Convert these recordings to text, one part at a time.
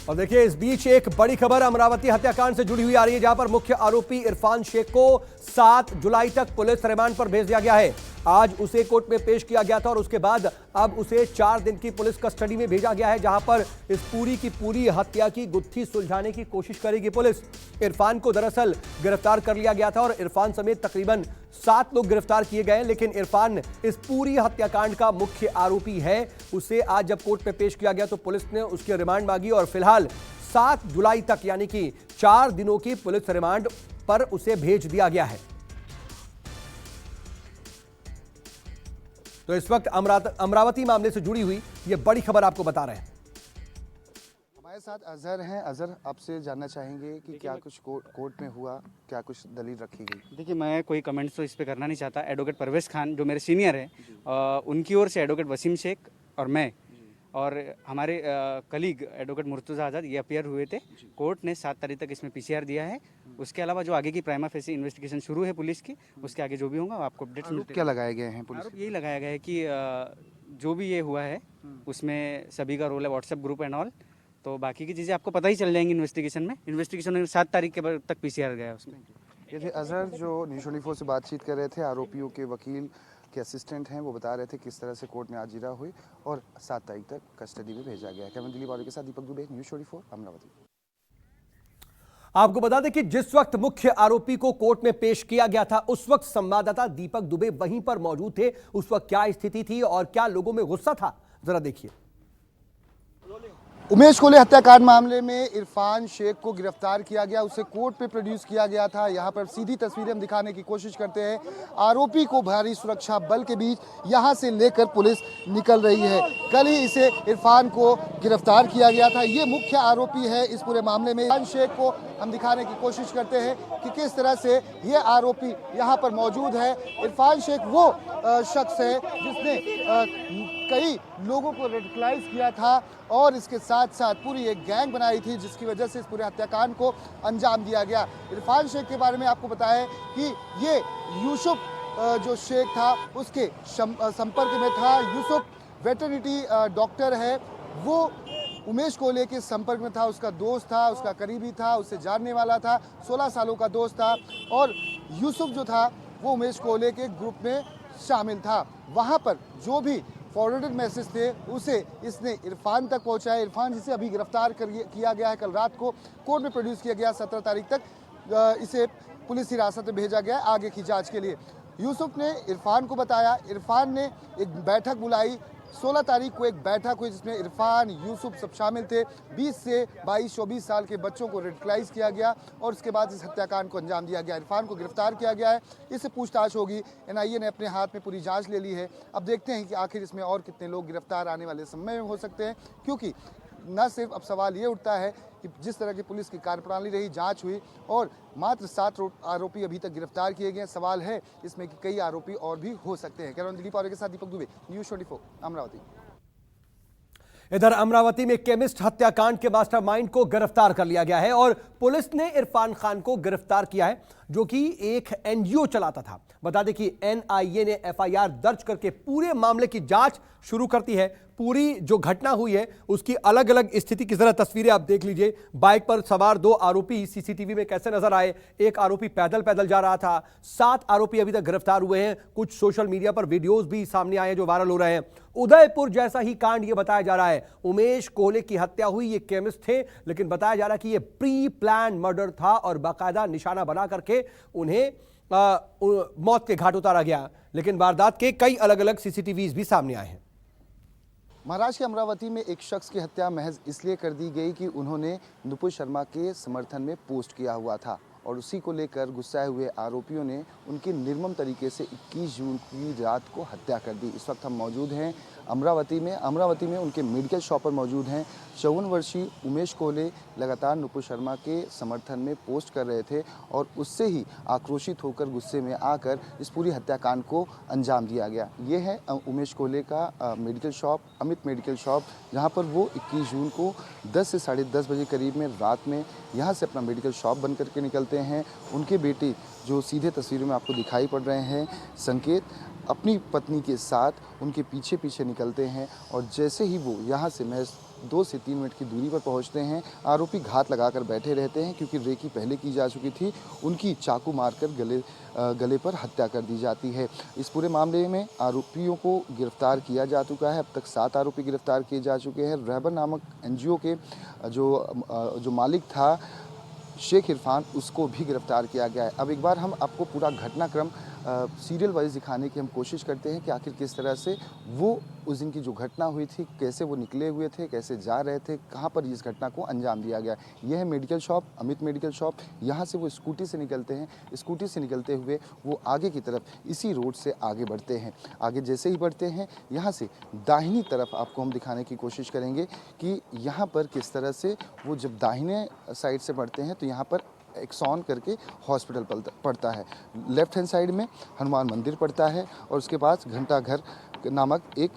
और देखिए इस बीच एक बड़ी खबर अमरावती हत्याकांड से जुड़ी हुई आ रही है, जहां पर मुख्य आरोपी इरफान शेख को 7 जुलाई तक पुलिस रिमांड पर भेज दिया गया है। आज उसे कोर्ट में पेश किया गया था और उसके बाद अब उसे 4 दिन की पुलिस कस्टडी में भेजा गया है, जहां पर इस पूरी की पूरी हत्या की गुत्थी सुलझाने की कोशिश करेगी पुलिस। इरफान को दरअसल गिरफ्तार कर लिया गया था और इरफान समेत तकरीबन 7 लोग गिरफ्तार किए गए, लेकिन इरफान इस पूरी हत्याकांड का मुख्य आरोपी है। उसे आज जब कोर्ट में पेश किया गया तो पुलिस ने उसकी रिमांड मांगी और फिलहाल 7 जुलाई तक यानी कि 4 दिनों की पुलिस रिमांड पर उसे भेज दिया गया है। तो इस वक्त अमरावती मामले से जुड़ी हुई यह बड़ी खबर आपको बता रहे हैं। हमारे साथ अजहर हैं। अजहर, आपसे जानना चाहेंगे कि क्या कुछ कोर्ट में हुआ, क्या कुछ दलील रखी गई? देखिए, मैं कोई कमेंट्स तो इस पे करना नहीं चाहता। एडवोकेट परवेज खान जो मेरे सीनियर हैं, उनकी ओर से एडवोकेट वसीम शेख और मैं और हमारे कलीग एडवोकेट मुर्तज़ा आज़ाद ये अपियर हुए थे। कोर्ट ने 7 तारीख तक इसमें पीसीआर दिया है। उसके अलावा जो आगे की प्राइमा फेसी इन्वेस्टिगेशन शुरू है पुलिस की, उसके आगे जो भी होगा आपको अपडेट्स मिलते हैं। क्या लगाए गए हैं पुलिस? आरोप यही लगाया गया है कि जो भी ये हुआ है उसमें सभी का रोल है, व्हाट्सएप ग्रुप एंड ऑल। तो बाकी की चीज़ें आपको पता ही चल जाएंगी इन्वेस्टिगेशन में। इन्वेस्टिगेशन 7 तारीख के बाद तक पीसीआर गया है उसमें। ये थे अजहर जो न्यूज़ 24 से बातचीत कर रहे थे। आरोपियों के वकील के असिस्टेंट हैं, वो बता रहे थे किस तरह से कोर्ट में हाजिरा हुई और 7 तारीख तक कस्टडी में भेजा गया है। कैमरा दिलीप वाले के साथ दीपक दुबे, न्यूज़ 24 अमरावती। आपको बता दें कि जिस वक्त मुख्य आरोपी को कोर्ट में पेश किया गया था उस वक्त संवाददाता दीपक दुबे वहीं पर मौजूद थे। उस वक्त क्या स्थिति थी और क्या लोगों में गुस्सा था, जरा देखिए। उमेश कोले हत्याकांड मामले में इरफान शेख को गिरफ्तार किया गया, उसे कोर्ट में प्रोड्यूस किया गया था। यहाँ पर सीधी तस्वीरें हम दिखाने की कोशिश करते हैं। आरोपी को भारी सुरक्षा बल के बीच यहाँ से लेकर पुलिस निकल रही है। कल ही इसे इरफान को गिरफ्तार किया गया था। ये मुख्य आरोपी है इस पूरे मामले में। इरफान शेख को हम दिखाने की कोशिश करते हैं कि किस तरह से ये आरोपी यहाँ पर मौजूद है। इरफान शेख वो शख्स है जिसने कई लोगों को रेडिकलाइज किया था और इसके साथ साथ पूरी एक गैंग बनाई थी, जिसकी वजह से इस पूरे हत्याकांड को अंजाम दिया गया। इरफान शेख के बारे में आपको बताएं कि ये यूसुफ जो शेख था उसके संपर्क में था। यूसुफ वेटरनिटी डॉक्टर है, वो उमेश कोले के संपर्क में था, उसका दोस्त था, उसका करीबी था, उससे जानने वाला था, 16 सालों का दोस्त था। और यूसुफ जो था वो उमेश कोले के ग्रुप में शामिल था। वहाँ पर जो भी फॉरवर्डेड मैसेज थे उसे इसने इरफान तक पहुंचाया। इरफान जिसे अभी गिरफ्तार किया गया है, कल रात को कोर्ट में प्रोड्यूस किया गया। 17 तारीख तक इसे पुलिस हिरासत में भेजा गया आगे की जांच के लिए। यूसुफ ने इरफान को बताया, इरफान ने एक बैठक बुलाई। 16 तारीख को एक बैठक हुई जिसमें इरफान, यूसुफ सब शामिल थे। 20 से 22-24 साल के बच्चों को रेडिकलाइज किया गया और उसके बाद इस हत्याकांड को अंजाम दिया गया। इरफान को गिरफ्तार किया गया है, इससे पूछताछ होगी। एनआईए ने अपने हाथ में पूरी जांच ले ली है। अब देखते हैं कि आखिर इसमें और कितने लोग गिरफ्तार आने वाले समय में हो सकते हैं, क्योंकि न सिर्फ अब सवाल ये उठता है कि जिस तरह की पुलिस की कार्यप्रणाली रही, जांच हुई और मात्र 7 आरोपी अभी तक गिरफ्तार किए गए। सवाल है इसमें कि कई आरोपी और भी हो सकते हैं। कैमरा दिलीप के साथ दीपक दुबे, न्यूज़ 24 अमरावती। इधर अमरावती में केमिस्ट हत्याकांड के मास्टरमाइंड को गिरफ्तार कर लिया गया है और पुलिस ने इरफान खान को गिरफ्तार किया है, जो कि एक एनजीओ चलाता था। बता दें कि एनआईए ने एफआईआर दर्ज करके पूरे मामले की जांच शुरू करती है। पूरी जो घटना हुई है उसकी अलग अलग स्थिति की जरा तस्वीरें आप देख लीजिए। बाइक पर सवार 2 आरोपी सीसीटीवी में कैसे नजर आए, एक आरोपी पैदल पैदल जा रहा था। 7 आरोपी अभी तक गिरफ्तार हुए हैं। कुछ सोशल मीडिया पर वीडियोस भी सामने आए हैं जो वायरल हो रहे हैं। उदयपुर जैसा ही कांड ये बताया जा रहा है। उमेश कोले की हत्या हुई, ये केमिस्ट थे, लेकिन बताया जा रहा है कि ये प्री प्लान मर्डर था और बाकायदा निशाना बना करके उन्हें मौत के घाट उतारा गया। लेकिन वारदात के कई अलग अलग सीसीटीवीज भी सामने आए हैं। महाराष्ट्र के अमरावती में एक शख्स की हत्या महज इसलिए कर दी गई कि उन्होंने नुपुर शर्मा के समर्थन में पोस्ट किया हुआ था और उसी को लेकर गुस्साए हुए आरोपियों ने उनकी निर्मम तरीके से 21 जून की रात को हत्या कर दी। इस वक्त हम मौजूद हैं अमरावती में उनके मेडिकल शॉप पर मौजूद हैं। 54 वर्षीय उमेश कोले लगातार नुपुर शर्मा के समर्थन में पोस्ट कर रहे थे और उससे ही आक्रोशित होकर गुस्से में आकर इस पूरी हत्याकांड को अंजाम दिया गया। ये है उमेश कोले का medical shop, Amit medical shop, जहाँ पर वो 21 जून को 10 से 10:30 बजे करीब में रात में यहाँ से अपना मेडिकल शॉप बंद करके निकलते करते हैं। उनके बेटे जो सीधे तस्वीरों में आपको दिखाई पड़ रहे हैं, संकेत, अपनी पत्नी के साथ उनके पीछे पीछे निकलते हैं और जैसे ही वो यहाँ से महज 2 से 3 मिनट की दूरी पर पहुँचते हैं, आरोपी घात लगाकर बैठे रहते हैं क्योंकि रेकी पहले की जा चुकी थी। उनकी चाकू मारकर गले पर हत्या कर दी जाती है। इस पूरे मामले में आरोपियों को गिरफ्तार किया जा चुका है। अब तक 7 आरोपी गिरफ्तार किए जा चुके हैं। रहबर नामक एनजीओ के जो मालिक था शेख इरफान, उसको भी गिरफ्तार किया गया है। अब एक बार हम आपको पूरा घटनाक्रम सीरियल वाइज दिखाने की हम कोशिश करते हैं कि आखिर किस तरह से वो उस दिन की जो घटना हुई थी, कैसे वो निकले हुए थे, कैसे जा रहे थे, कहाँ पर इस घटना को अंजाम दिया गया। यह है medical shop, Amit medical shop. यहाँ से वो स्कूटी से निकलते हैं। स्कूटी से निकलते हुए वो आगे की तरफ इसी रोड से आगे बढ़ते हैं। आगे जैसे ही बढ़ते हैं, यहाँ से दाहिनी तरफ आपको हम दिखाने की कोशिश करेंगे कि यहाँ पर किस तरह से वो जब दाहिने साइड से बढ़ते हैं तो यहाँ पर एक्सॉन करके हॉस्पिटल पड़ता है। लेफ्ट हैंड साइड में हनुमान मंदिर पड़ता है और उसके पास घंटा घर नामक एक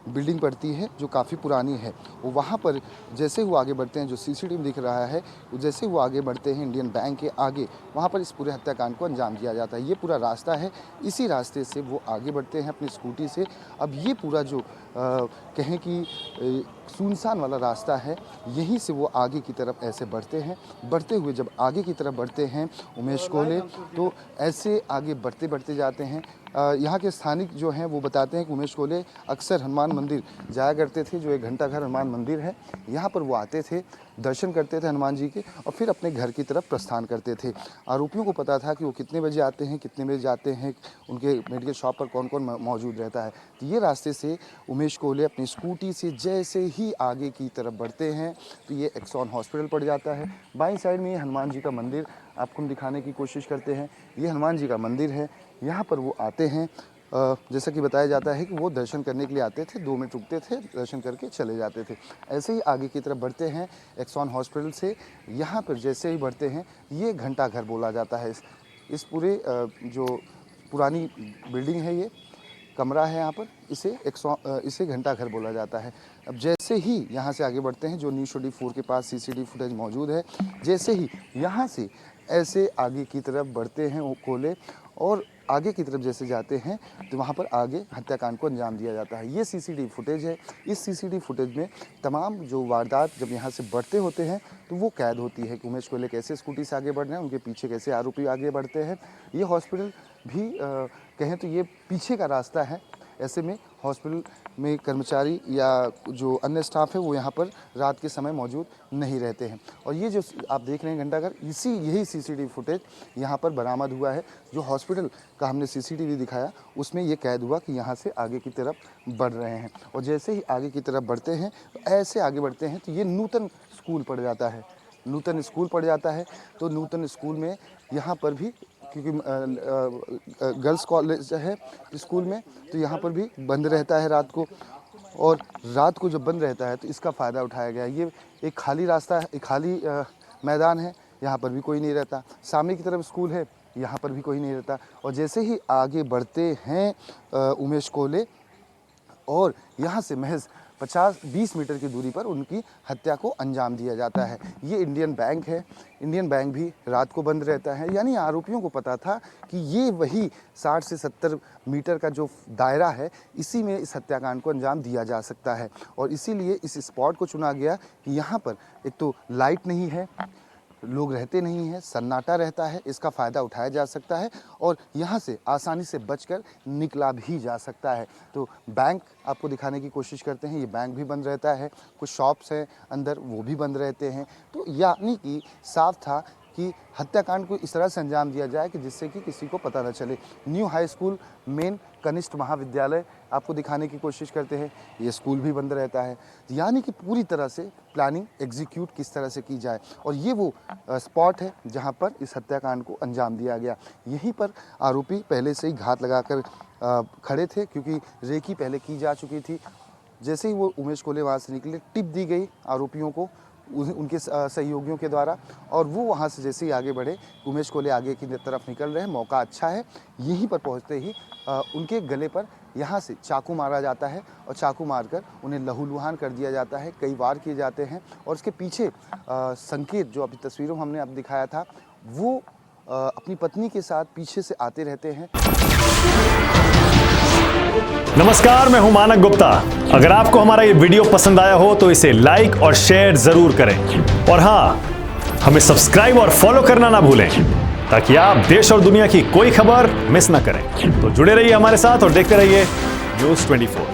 बिल्डिंग पड़ती है जो काफ़ी पुरानी है। वो वहाँ पर जैसे वो आगे बढ़ते हैं, जो सीसीटीवी दिख रहा है, जैसे वो आगे बढ़ते हैं इंडियन बैंक के आगे, वहाँ पर इस पूरे हत्याकांड को अंजाम दिया जाता है। ये पूरा रास्ता है, इसी रास्ते से वो आगे बढ़ते हैं अपनी स्कूटी से। अब ये पूरा जो कहें कि सुनसान वाला रास्ता है, यहीं से वो आगे की तरफ ऐसे बढ़ते हैं। बढ़ते हुए जब आगे की तरफ बढ़ते हैं उमेश कोले, तो ऐसे आगे बढ़ते बढ़ते जाते हैं। यहाँ के स्थानिक जो हैं वो बताते हैं कि उमेश कोले अक्सर हनुमान मंदिर जाया करते थे, जो एक घंटा घर हनुमान मंदिर है। यहाँ पर वो आते थे, दर्शन करते थे हनुमान जी के और फिर अपने घर की तरफ प्रस्थान करते थे। आरोपियों को पता था कि वो कितने बजे आते हैं, कितने बजे जाते हैं, उनके मेडिकल शॉप पर कौन कौन मौजूद रहता है। तो ये रास्ते से उमेश कोले अपनी स्कूटी से जैसे ही आगे की तरफ बढ़ते हैं तो ये एक्सॉन हॉस्पिटल पड़ जाता है। बाईं साइड में ये हनुमान जी का मंदिर आपको हम दिखाने की कोशिश करते हैं। ये हनुमान जी का मंदिर है। यहाँ पर वो आते हैं, जैसा कि बताया जाता है कि वो दर्शन करने के लिए आते थे, 2 मिनट रुकते थे, दर्शन करके चले जाते थे। ऐसे ही आगे की तरफ बढ़ते हैं एक्सॉन हॉस्पिटल से। यहाँ पर जैसे ही बढ़ते हैं, ये घंटा घर बोला जाता है। इस पूरे जो पुरानी बिल्डिंग है, ये कमरा है, यहाँ पर इसे घंटा घर बोला जाता है। अब जैसे ही यहाँ से आगे बढ़ते हैं, जो न्यू स्टडी 4 के पास सीसीटीवी फुटेज मौजूद है, जैसे ही यहाँ से ऐसे आगे की तरफ बढ़ते हैं वो कोले और आगे की तरफ जैसे जाते हैं तो वहाँ पर आगे हत्याकांड को अंजाम दिया जाता है। ये सीसीटीवी फुटेज है। इस सीसीटीवी फुटेज में तमाम जो वारदात जब यहाँ से बढ़ते होते हैं तो वो कैद होती है कि उमेश कोले कैसे स्कूटी से आगे बढ़ रहे हैं, उनके पीछे कैसे आरोपी आगे बढ़ते हैं। ये हॉस्पिटल भी कहें तो ये पीछे का रास्ता है। ऐसे में हॉस्पिटल में कर्मचारी या जो अन्य स्टाफ है वो यहाँ पर रात के समय मौजूद नहीं रहते हैं। और ये जो आप देख रहे हैं घंटाघर, यही सीसीटीवी फुटेज यहाँ पर बरामद हुआ है। जो हॉस्पिटल का हमने सीसीटीवी दिखाया उसमें ये कैद हुआ कि यहाँ से आगे की तरफ बढ़ रहे हैं और जैसे ही आगे की तरफ बढ़ते हैं तो ऐसे आगे बढ़ते हैं तो ये नूतन स्कूल पड़ जाता है। नूतन स्कूल पड़ जाता है तो नूतन स्कूल में यहाँ पर भी, क्योंकि गर्ल्स कॉलेज है स्कूल में, तो यहाँ पर भी बंद रहता है रात को। और रात को जब बंद रहता है तो इसका फ़ायदा उठाया गया। ये एक खाली रास्ता है, एक खाली मैदान है, यहाँ पर भी कोई नहीं रहता। सामने की तरफ स्कूल है, यहाँ पर भी कोई नहीं रहता। और जैसे ही आगे बढ़ते हैं उमेश कोले और यहाँ से महज 50-20 मीटर की दूरी पर उनकी हत्या को अंजाम दिया जाता है। ये इंडियन बैंक है। इंडियन बैंक भी रात को बंद रहता है। यानी आरोपियों को पता था कि ये वही 60 से 70 मीटर का जो दायरा है, इसी में इस हत्याकांड को अंजाम दिया जा सकता है। और इसीलिए इस स्पॉट को चुना गया कि यहाँ पर एक तो लाइट नहीं है, लोग रहते नहीं हैं, सन्नाटा रहता है, इसका फ़ायदा उठाया जा सकता है और यहाँ से आसानी से बचकर निकला भी जा सकता है। तो बैंक आपको दिखाने की कोशिश करते हैं। ये बैंक भी बंद रहता है, कुछ शॉप्स हैं अंदर वो भी बंद रहते हैं। तो यानी कि साफ था कि हत्याकांड को इस तरह से अंजाम दिया जाए कि जिससे कि किसी को पता न चले। न्यू हाई स्कूल, मेन कनिष्ठ महाविद्यालय आपको दिखाने की कोशिश करते हैं। ये स्कूल भी बंद रहता है। यानी कि पूरी तरह से प्लानिंग एग्जीक्यूट किस तरह से की जाए। और ये वो स्पॉट है जहाँ पर इस हत्याकांड को अंजाम दिया गया। यहीं पर आरोपी पहले से ही घात लगाकर खड़े थे, क्योंकि रेकी पहले की जा चुकी थी। जैसे ही वो उमेश कोले वहाँ से निकले, टिप दी गई आरोपियों को उनके सहयोगियों के द्वारा, और वो वहाँ से जैसे ही आगे बढ़े, उमेश कोले आगे की तरफ निकल रहे हैं, मौका अच्छा है। यहीं पर पहुँचते ही उनके गले पर यहाँ से चाकू मारा जाता है और चाकू मारकर उन्हें लहूलुहान कर दिया जाता है। कई वार किए जाते हैं और उसके पीछे संकेत जो अभी तस्वीरों में हमने अब दिखाया था, वो अपनी पत्नी के साथ पीछे से आते रहते हैं। नमस्कार, मैं हूं मानक गुप्ता। अगर आपको हमारा ये वीडियो पसंद आया हो तो इसे लाइक और शेयर जरूर करें और हां, हमें सब्सक्राइब और फॉलो करना ना भूलें ताकि आप देश और दुनिया की कोई खबर मिस ना करें। तो जुड़े रहिए हमारे साथ और देखते रहिए News 24।